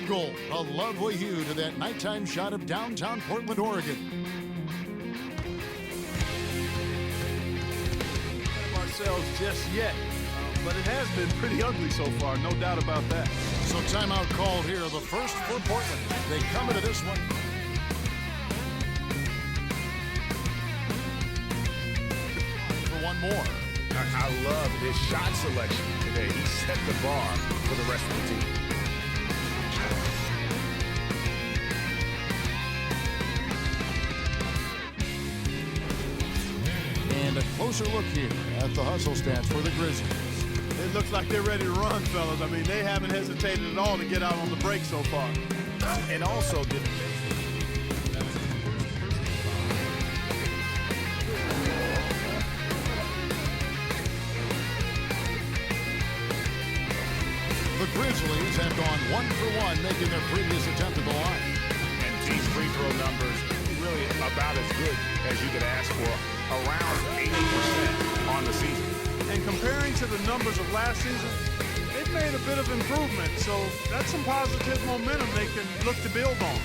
goal. A lovely hue to that nighttime shot of downtown Portland, Oregon. Ourselves just yet, but it has been pretty ugly so far, no doubt about that. So timeout called here, the first for Portland. They come into this one. For one more. I love his shot selection today. He set the bar for the rest of the team. And a closer look here at the hustle stats for the Grizzlies. It looks like they're ready to run, fellas. I mean, they haven't hesitated at all to get out on the break so far. And also, the Grizzlies have gone 1 for 1, making their previous attempt at the line. and team's free throw numbers really about as good as you could ask for, around 80% on the season. And comparing to the numbers of last season, they've made a bit of improvement, so that's some positive momentum they can look to build on.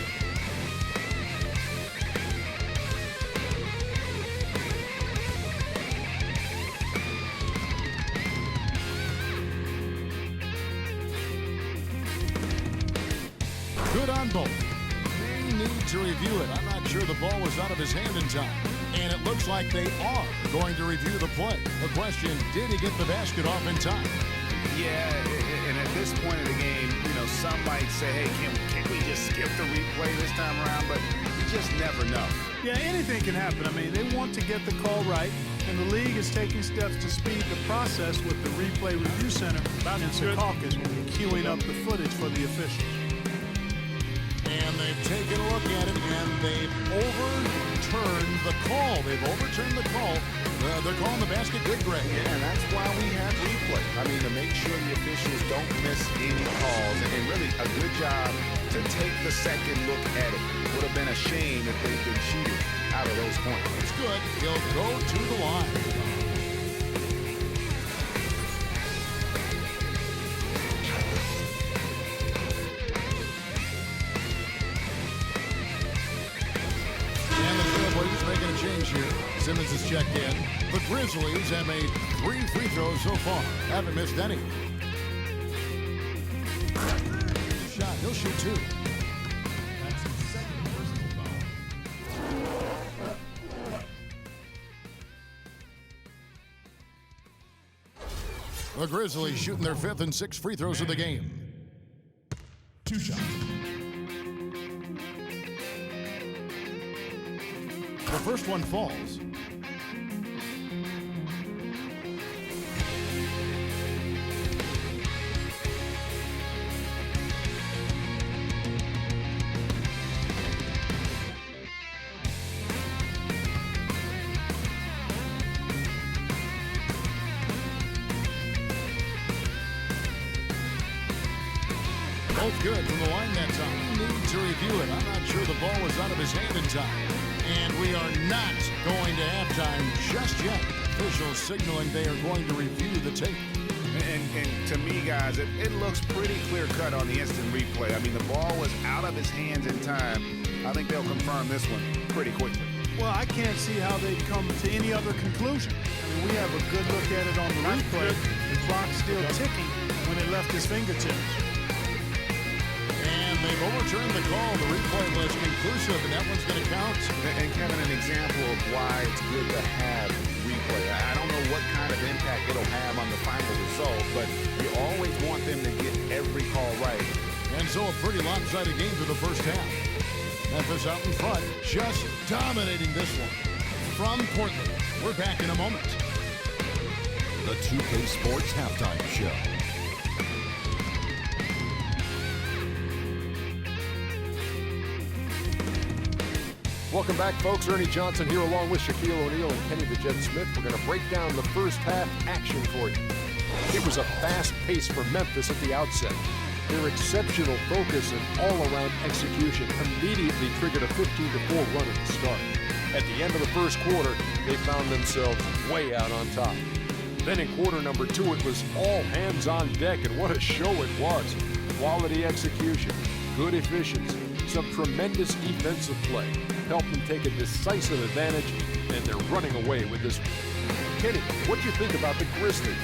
Good on both. They need to review it. I'm not sure the ball was out of his hand in time. And it looks like they are going to review the play. The question, did he get the basket off in time? Yeah, and at this point of the game, you know, some might say, hey, can't we just skip the replay this time around? But you just never know. Yeah, anything can happen. I mean, they want to get the call right, and the league is taking steps to speed the process with the Replay Review Center in Secaucus when we're queuing up the footage for the officials. And they've taken a look at it, and they've overturned the call. They've overturned the call. They're calling the basket good, Greg. Yeah, and that's why we have replay. I mean, to make sure the officials don't miss any calls. And really, a good job to take the second look at it. Would have been a shame if they'd been cheated out of those points. It's good. He'll go to the line. And the Trailblazers making a change here. Simmons is checked in. The Grizzlies have made 3 free throws so far. Haven't missed any. Shot. He'll shoot 2. That's his second personal foul. The Grizzlies shooting their 5th and 6th free throws of the game. 2 shots. The first one falls. Both good from the line that time. Need to review it. I'm not sure the ball was out of his hand in time. And we are not going to halftime just yet. Officials signaling they are going to review the tape. And to me, guys, it looks pretty clear-cut on the instant replay. I mean, the ball was out of his hands in time. I think they'll confirm this one pretty quickly. Well, I can't see how they'd come to any other conclusion. I mean, we have a good look at it on the replay. The clock's still ticking when it left his fingertips. And they've overturned the call. The replay was conclusive, and that one's going to count. And Kevin, an example of why it's good to have replay. I don't know what kind of impact it'll have on the final result, but you always want them to get every call right. And so a pretty lopsided game for the first half. Memphis out in front, just dominating this one. From Portland, we're back in a moment. The 2K Sports Halftime Show. Welcome back, folks. Ernie Johnson here along with Shaquille O'Neal and Kenny the Jet Smith. We're going to break down the first half action for you. It was a fast pace for Memphis at the outset. Their exceptional focus and all-around execution immediately triggered a 15-4 run at the start. At the end of the first quarter, they found themselves way out on top. Then in quarter number 2, it was all hands on deck, and what a show it was. Quality execution, good efficiency, some tremendous defensive play helped them take a decisive advantage, and they're running away with this one. Kenny, what do you think about the Grizzlies?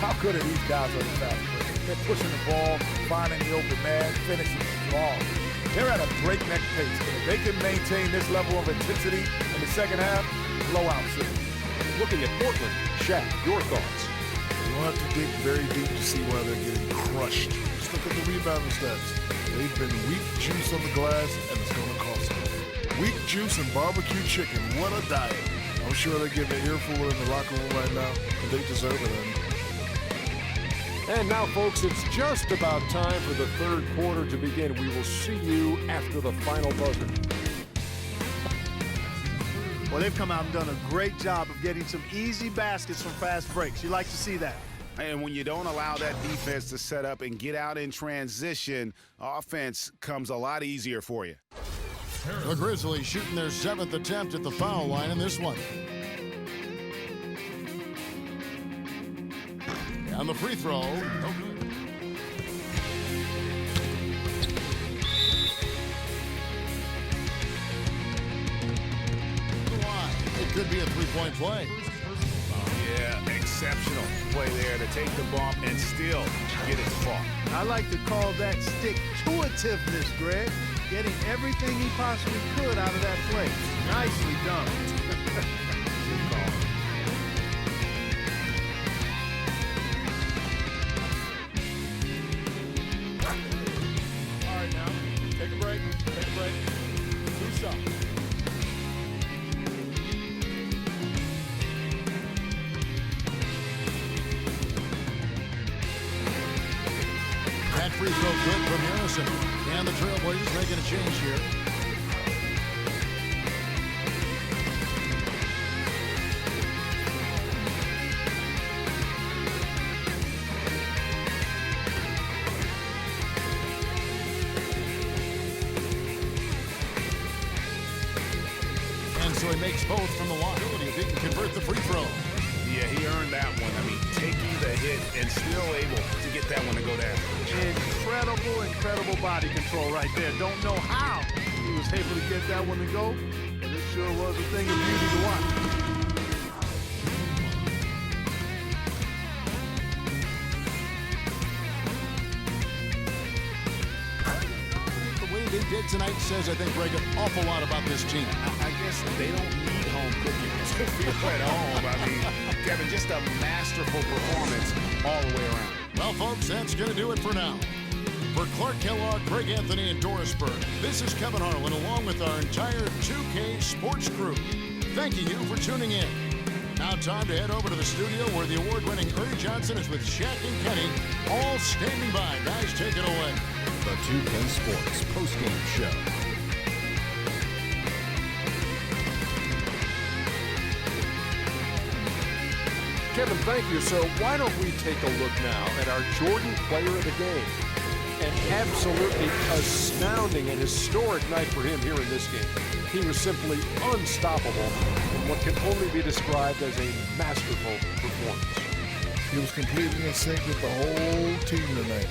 How good are these guys on the fast break? They're pushing the ball, finding the open man, finishing strong. They're at a breakneck pace, and if they can maintain this level of intensity in the second half, blowout series. Looking at Portland, Shaq, your thoughts? You don't have to dig very deep to see why they're getting crushed. Just look at the rebounding stats. They've been weak juice on the glass, and it's going to cost them. Weak juice and barbecue chicken. What a diet. I'm sure they're getting an earful in the locker room right now, and they deserve it. And now, folks, it's just about time for the third quarter to begin. We will see you after the final buzzer. Well, they've come out and done a great job of getting some easy baskets from fast breaks. You like to see that. And when you don't allow that defense to set up and get out in transition, offense comes a lot easier for you. The Grizzlies shooting their 7th attempt at the foul line in this one. And the free throw, no good. It could be a three-point play. Yeah, exceptional play there to take the bump and still get it to fall. I like to call that stick-to-itiveness, Greg. Getting everything he possibly could out of that play. Nicely done. Good call. All right, now, take a break. Take a break. 2 shots. That free throw good from Harrison. And the Trailblazers making a change here. And so he makes both from the line. If he can convert the free throw. Yeah, he earned that one. I mean, taking the hit and still able to get that one to go down. Incredible body control right there. Don't know how he was able to get that one to go, but it sure was a thing of beauty to watch. The way they did tonight says, I think, Greg, an awful lot about this team. I guess they don't need home cooking to feel at home. I mean, Kevin, just a masterful performance all the way around. Well, folks, that's going to do it for now. For Clark Kellogg, Craig Anthony, and Doris Burke, this is Kevin Harlan along with our entire 2K Sports crew, thanking you for tuning in. Now time to head over to the studio where the award-winning Ernie Johnson is with Shaq and Kenny, all standing by. Guys, take it away. The 2K Sports postgame show. Kevin, thank you. So why don't we take a look now at our Jordan player of the game? An absolutely astounding and historic night for him here in this game. He was simply unstoppable in what can only be described as a masterful performance. He was completely in sync with the whole team tonight.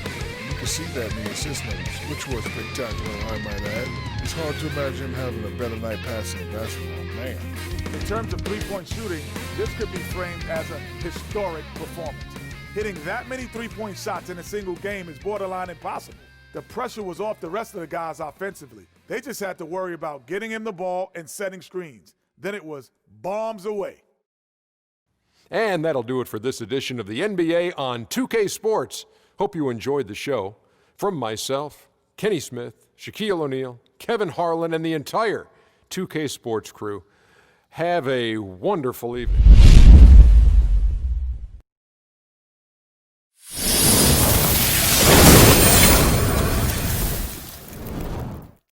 You can see that in the assist numbers, which was spectacular, I might add. It's hard to imagine him having a better night passing basketball, man. In terms of three-point shooting, this could be framed as a historic performance. Hitting that many three-point shots in a single game is borderline impossible. The pressure was off the rest of the guys offensively. They just had to worry about getting him the ball and setting screens. Then it was bombs away. And that'll do it for this edition of the NBA on 2K Sports. Hope you enjoyed the show. From myself, Kenny Smith, Shaquille O'Neal, Kevin Harlan, and the entire 2K Sports crew, have a wonderful evening.